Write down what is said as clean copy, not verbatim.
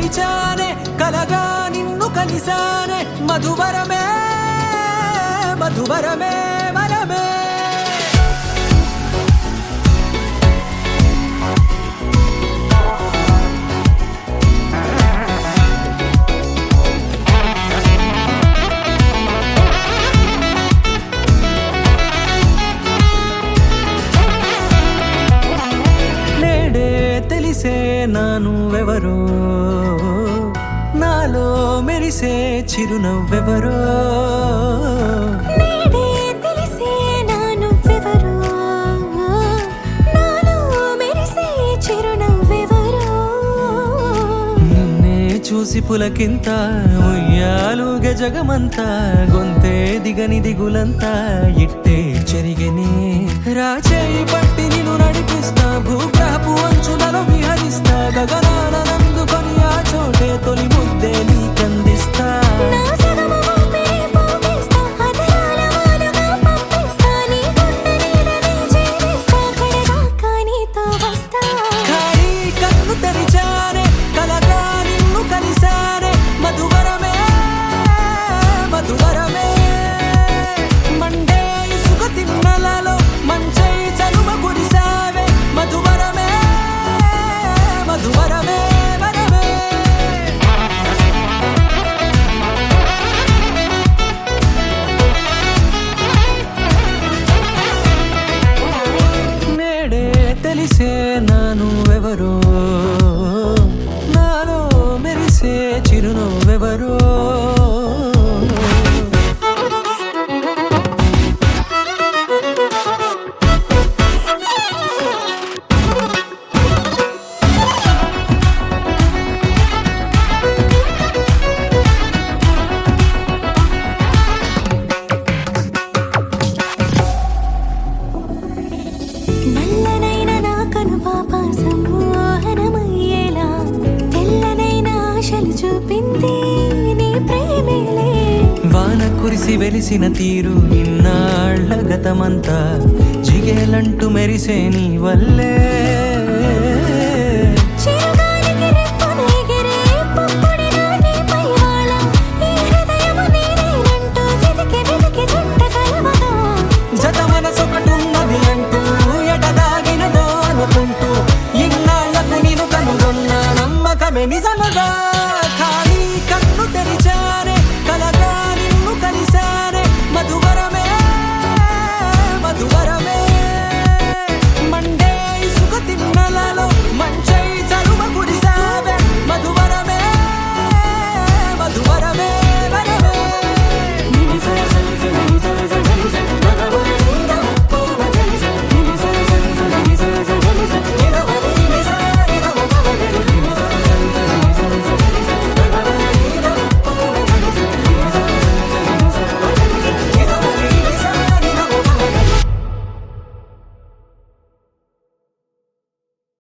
తెరిచానే కలగా నిన్ను కలిసానే మధువరమే మధువరమే వరమే తెలిసే నానువెవరో నాలో మెరిసే చిరునవ్వెవరో తెలిసే నానువెవరో నాలో మెరిసే చిరునవ్వెవరో నిన్నే చూసి పులకింత ఉయ్యాలుగ జగమంతా గొంతే దిగని దిగులంతా ఇట్టే చెరిగనే రాచేయి పట్టి నిన్ను నడిపిస్తా భూగ్రహపు అంచులలో విహరిస్తా గగనాన నందుకొని ఆ చోటే తొలి ముద్దే నీకందిస్తా ఖాళీ కన్ను తెరిచానే కలగా నిన్ను కలిసానే మధువరమే మధువరమే మండే ఇసుక తిన్నలలో మంచై చలువ కురిసావే మధువరమే మధువరమే వరమే నేడే తెలిసే నానువెవరో నాలో మెరిసే చిరునవ్వెవరో నల్లనైన నా కనుపాప సమ్మోహనమయ్యేలా తెల్లనైన ఆశలు చూపింది నీ ప్రేమేలే వాన కురిసి వెలిసిన తీరు ఇన్నాళ్ల గతమంతా జిగేలంటూ మెరిసే నీ వల్లే